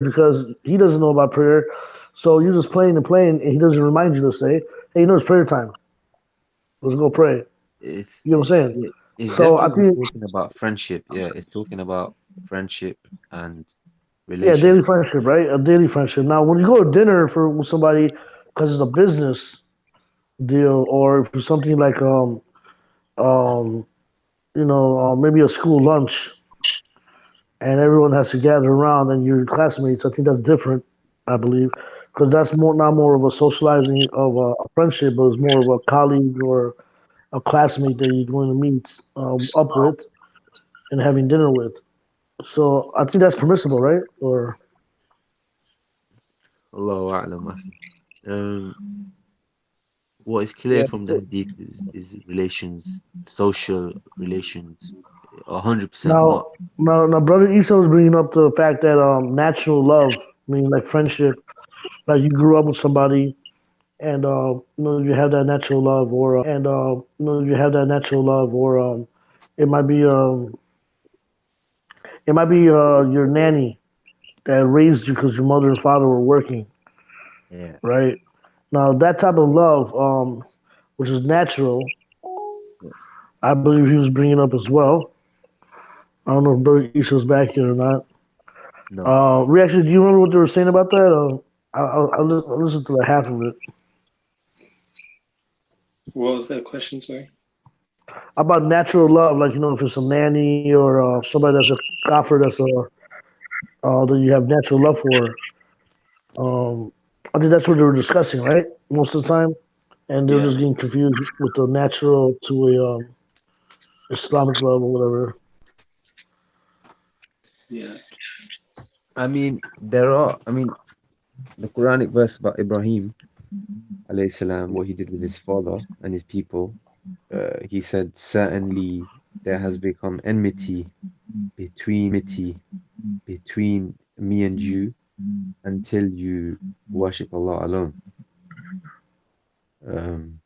because he doesn't know about prayer. So you're just playing and playing, and he doesn't remind you to say, "Hey, it's prayer time. Let's go pray." It's You know what I'm saying? it's So I definitely think, talking about friendship. Yeah, it's talking about friendship and yeah, relation. daily friendship, right? A daily friendship. Now, when you go to dinner for with somebody because it's a business deal, or if it's something like um maybe a school lunch, and everyone has to gather around and you're classmates. I think that's different. I believe because that's more not more of a socializing of a friendship, but it's more of a colleague or a classmate that you're going to meet up with and having dinner with. So I think that's permissible, right? Or Allahu a'lam. Akhi. Um, what is clear yeah. from the hadith is relations, social relations, 100% Now, not. now, brother Isa was bringing up the fact that natural love, meaning like friendship, like you grew up with somebody and you have that natural love, or it might be your nanny that raised you because your mother and father were working, Yeah. right? Now that type of love, which is natural, Yes. I believe he was bringing up as well. I don't know if Brother Isha's back here or not. No. Reaction, do you remember what they were saying about that? I'll listen to the half of it. What was that question? Sorry. About natural love, like if it's a nanny or somebody that's a kafir that you have natural love for. Um, I think that's what they were discussing, right? Most of the time, and they were Yeah. just getting confused with the natural to a Islamic love or whatever. Yeah. I mean, the Quranic verse about Ibrahim, alayhi salam, what he did with his father and his people, he said, certainly there has become between me and you until you worship Allah alone. Um,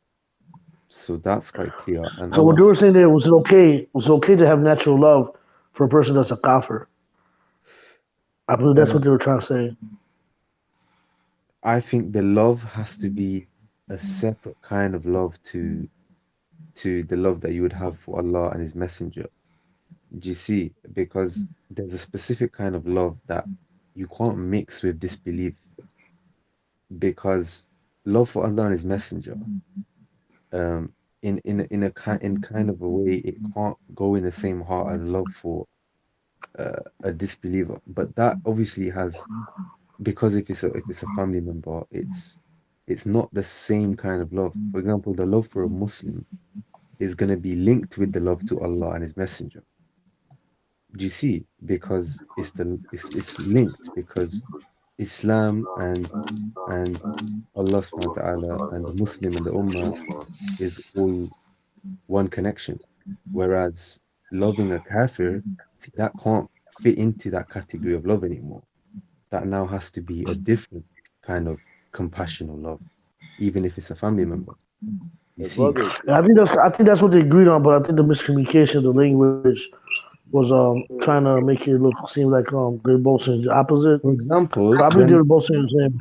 so that's quite clear. And So what Allah, they were saying there was it okay? Was it okay to have natural love for a person that's a kafir? I believe that's uh, what they were trying to say. I think the love has to be a separate kind of love to the love that you would have for Allah and His Messenger. Do you see? Because there's a specific kind of love that you can't mix with disbelief. Because love for Allah and His Messenger, um, in kind of a way, it can't go in the same heart as love for a disbeliever. But that obviously has because if it's a family member, it's not the same kind of love. For example, the love for a Muslim is going to be linked with the love to Allah and His Messenger. Do you see? Because it's linked because Islam and Allah subhanahu wa ta'ala and the Muslim and the Ummah is all one connection. Whereas loving a kafir, see, that can't fit into that category of love anymore. That now has to be a different kind of compassionate love, even if it's a family member. You see? Brother, And I think that's what they agreed on, but I think the miscommunication, the language was trying to make it look seem like they're both saying the opposite. For But example, I believe they were both saying the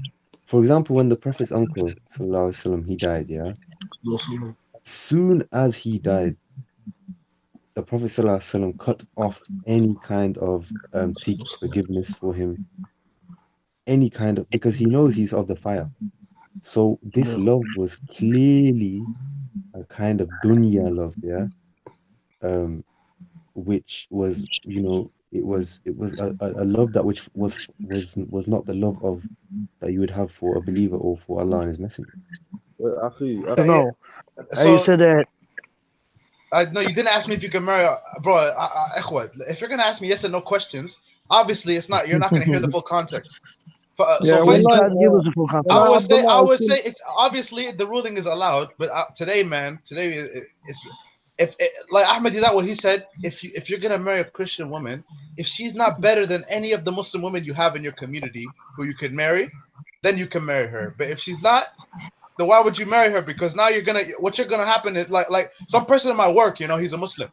when the Prophet's uncle, sallallahu alaihi wasallam, he died, yeah. same. As soon as he died, the Prophet sallallahu alaihi wasallam cut off any kind of seeking forgiveness for him, any kind of because he knows he's of the fire. So this Yeah. love was clearly a kind of dunya love, yeah. Um, which was, it was a love that which was not the love of that you would have for a believer or for Allah and His Messenger. Akhi, So Akhi, Yeah. no, you So said that. I no, you didn't ask me if you can marry, bro. Ikhwat, if you're gonna ask me yes or no questions, obviously it's not. You're not gonna hear the full context. So Yeah, well, you Wallah, Faisal, tried to give us a full I context. would say, Abdullah, I think, it's obviously the ruling is allowed, but today, man, today it's if like Ahmed is that what he said. If you're gonna marry a Christian woman, if she's not better than any of the Muslim women you have in your community who you could marry, then you can marry her. But if she's not, then why would you marry her? Because now you're gonna happen is like some person in my work, he's a Muslim.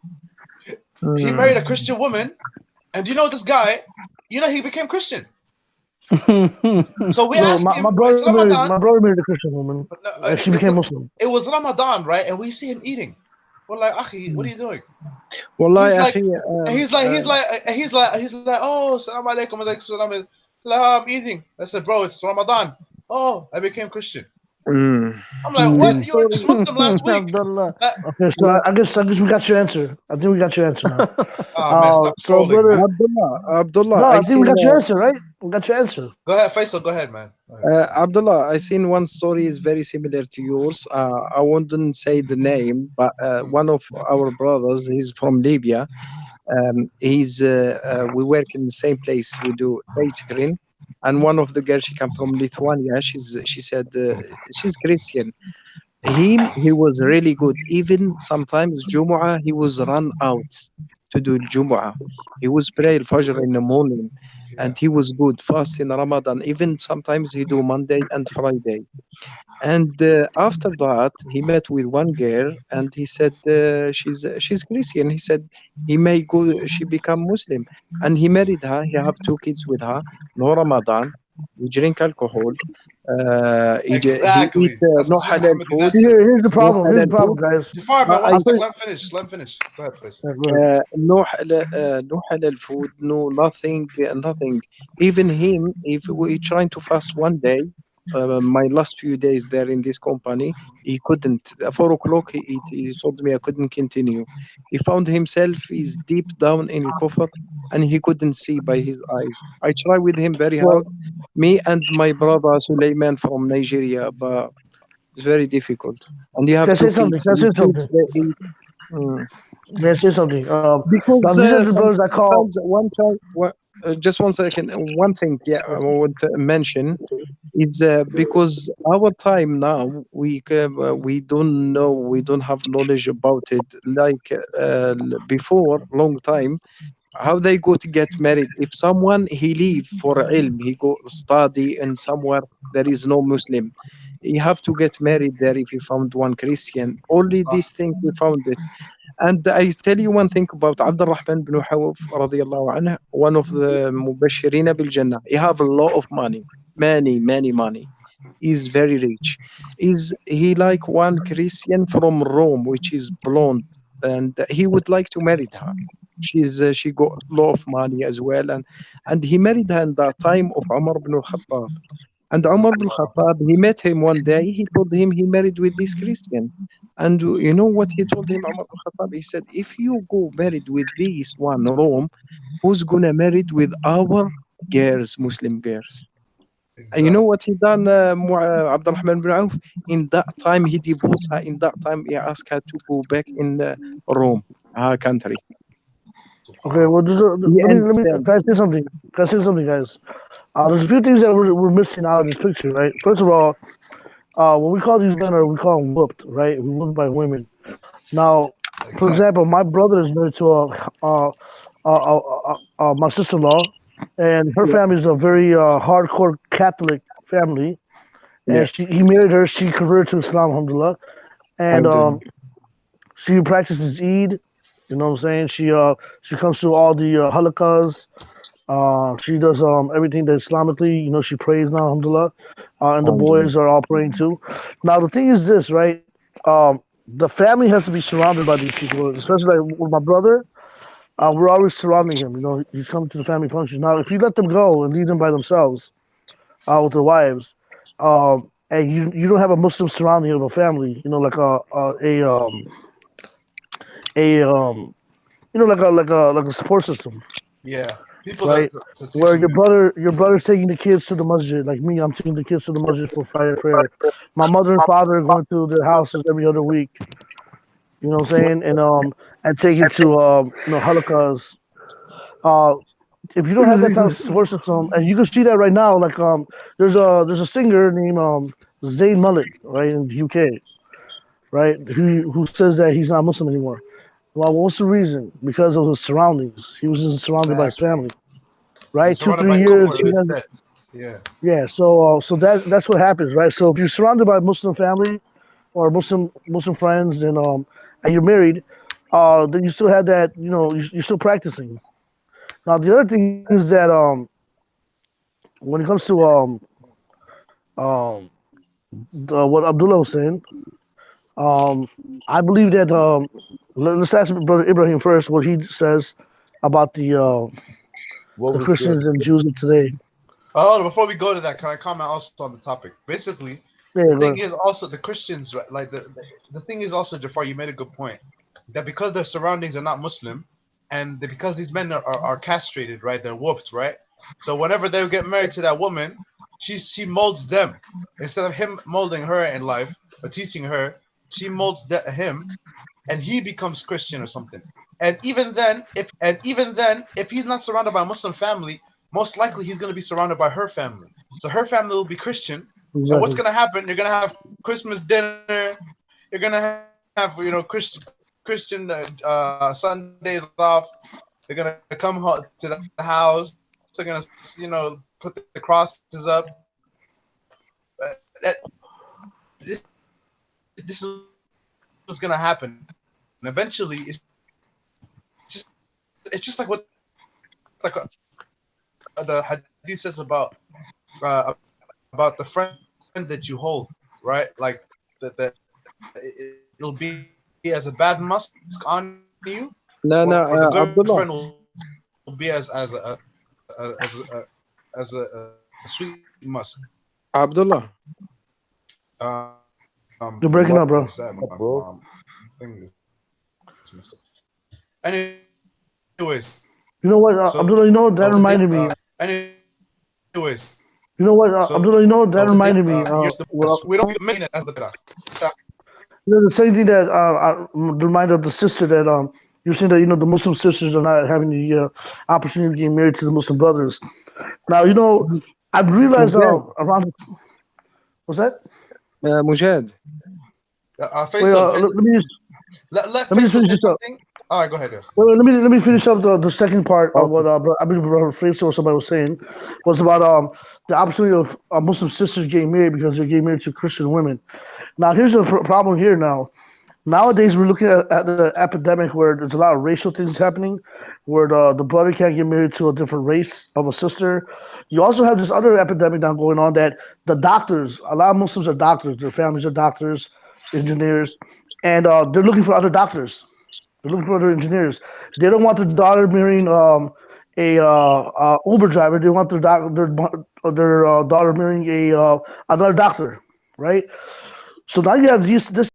He married a Mm. Christian woman, and this guy, he became Christian. So we No, ask him, it's Ramadan. my brother married a Christian woman, and she became Muslim. It was Ramadan, right? And we see him eating. We're like, Akhi, what are you doing? والله He's يا like, أخي oh, salam alaikum, alaikum salam. Like, "Oh, I'm eating." I said, bro, it's Ramadan. Oh, I became Christian. mm, I'm like, this what? You were just story Muslim last week. Abdullah. Okay, so yeah, I guess we got your answer. I think we got your answer now. Oh man, stop So trolling, man. brother, Abdullah no, I I think we seen got your answer, right? We got your answer. Go ahead, Faisal. Go ahead, man. Go ahead. Abdullah, I seen one story is very similar to yours. I wouldn't say the name, but one of our brothers, he's from Libya. We work in the same place. We do catering, and one of the girls she come from Lithuania. She said she's Christian. He was really good. Even sometimes Jumu'ah he was run out to do Jumu'ah. He was pray Fajr in the morning, Yeah. and he was good fast in Ramadan. Even sometimes he do Monday and Friday. And after that, he met with one girl, and he said she's Christian. He said he may go. She become Muslim, and he married her. He have two kids with her. No Ramadan. He drink alcohol. He eat Exactly. That's no what halal Muhammad did food. that See, too. here's the No problem. Here's halal the problem, food. guys. Jafar, man, one I second. First, Let him finish. Go ahead, Faisal. yeah, go ahead. no halal food. No nothing. Nothing. Even him, if we trying to fast one day, my last few days there in this company, he couldn't. At 4 o'clock, he told me I couldn't continue. He found himself is deep down in Kuffar, and he couldn't see by his eyes. I try with him very Well, hard, me and my brother Suleiman from Nigeria, but it's very difficult. And you have can I two say something? kids. Can I His say kids something? they eat. Mm. Can I say something? Now Because these are the brothers I call. sometimes one time, just 1 second. One thing, yeah, I want to mention is because our time now we don't know, we don't have knowledge about it like before long time. How they go to get married? If someone he leave for ilm, he go study and somewhere there is no Muslim, he have to get married there. If he found one Christian, only this thing we found it. And I tell you one thing about Abd al-Rahman bin Awf radiallahu anhu, one of the Mubashirina bil Jannah. He have a lot of money, many money. He's very rich. Is he like one Christian from Rome, which is blonde, and he would like to marry her. She got a lot of money as well, and he married her in the time of Umar bin al-Khattab. And Umar bin Khattab, he met him one day. He told him he married with this Christian. And you know what he told him, Umar bin Khattab? He said, if you go married with this one, Rome, who's gonna married with our girls, Muslim girls? And you know Exactly. what he done, Abdurrahman bin Auf? In that time, he divorced her. In that time, he asked her to go back in Rome, her country. Okay, Subhanallah. well, just He let me. understand. Can I say something? Can I say something, guys? There's a few things that we're missing out of this picture, right? First of all, when we call these men, or we call them whooped, right? We whooped by women. Now, for Exactly. example, my brother is married to my sister-in-law, and her Yeah, family is a very hardcore Catholic family. yeah. And he married her. She converted to Islam, alhamdulillah, and Alhamdulillah. she practices Eid. You know what I'm saying? She comes to all the halakas. She does everything that Islamically, she prays now, alhamdulillah. And the Alhamdulillah. boys are all praying too. Now the thing is this, right? The family has to be surrounded by these people, especially like with my brother. We're always surrounding him. He's coming to the family functions. Now, if you let them go and leave them by themselves with their wives, and you don't have a Muslim surrounding of a family, like a like a support system, Yeah. People that right? to teach Where them. your brother's taking the kids to the masjid, like me, I'm taking the kids to the masjid for Friday prayer. My mother and father are going to their houses every other week. You know what I'm saying? And taking to halaqas. Uh, if you don't have that type of support system, and you can see that right now, like there's a singer named Zayn Malik, right, in the UK, right, who says that he's not Muslim anymore. Well, what's the reason? Because of his surroundings. He was just surrounded by his Exactly. family, He's right? Two, surrounded three by years. Kuffar instead. Yeah. Yeah. So that's what happens, right? So if you're surrounded by a Muslim family or Muslim friends, and you're married, then you still have that. You're still practicing. Now the other thing is that when it comes to um what Abdullah was saying, um, I believe that let's ask Brother Ibrahim first what he says about What the was the Christians and Jews of today. Oh, before we go to that, can I comment also on the topic? Basically, Yeah, the go thing ahead. is also the Christians, right? Like the thing is also, Jafar, you made a good point that because their surroundings are not Muslim, and because these men are castrated, right? They're whooped, right? So whenever they get married to that woman, she molds them instead of him molding her in life or teaching her. She molds him, and he becomes Christian or something. And even then, if he's not surrounded by a Muslim family, most likely he's going to be surrounded by her family. So her family will be Christian, and what's Exactly. going to happen? You're going to have Christmas dinner. You're going to have Christian Sundays off. They're going to come to the house. They're going to put the crosses up. This is what's going to happen. And eventually, it's just like what the hadith says about the friend that you hold, right? Like it'll be as a bad musk on you, or the good friend will be No, no, Abdullah. as a sweet musk. Abdullah. You're What breaking up, is bro. that? up, bro? My thing is messed up. Anyways, You know what, so Abdullah? You know what that reminded me. anyways, You know what, so Abdullah? You know what that here's reminded the me. best. We don't mention it as the bid'ah. The same thing that the reminder of the sister that you're saying that the Muslim sisters are not having the opportunity of getting married to the Muslim brothers. Now I've realized Mujahid. around what's that? Mujahid. Wait, Faisal, let let me just Faisal finish say this up. something. All right, go ahead. Yeah. Wait, let me finish up the second part of Okay. what I believe Brother Faisal or somebody was saying was about the opportunity of Muslim sisters getting married because they're getting married to Christian women. Now here's the problem here now. Nowadays, we're looking at the epidemic where there's a lot of racial things happening, where the brother can't get married to a different race of a sister. You also have this other epidemic now going on that the doctors, a lot of Muslims are doctors, their families are doctors, engineers, and they're looking for other doctors. They're looking for other engineers. They don't want their daughter marrying a Uber driver. They want their daughter marrying a another doctor, right? So now you have this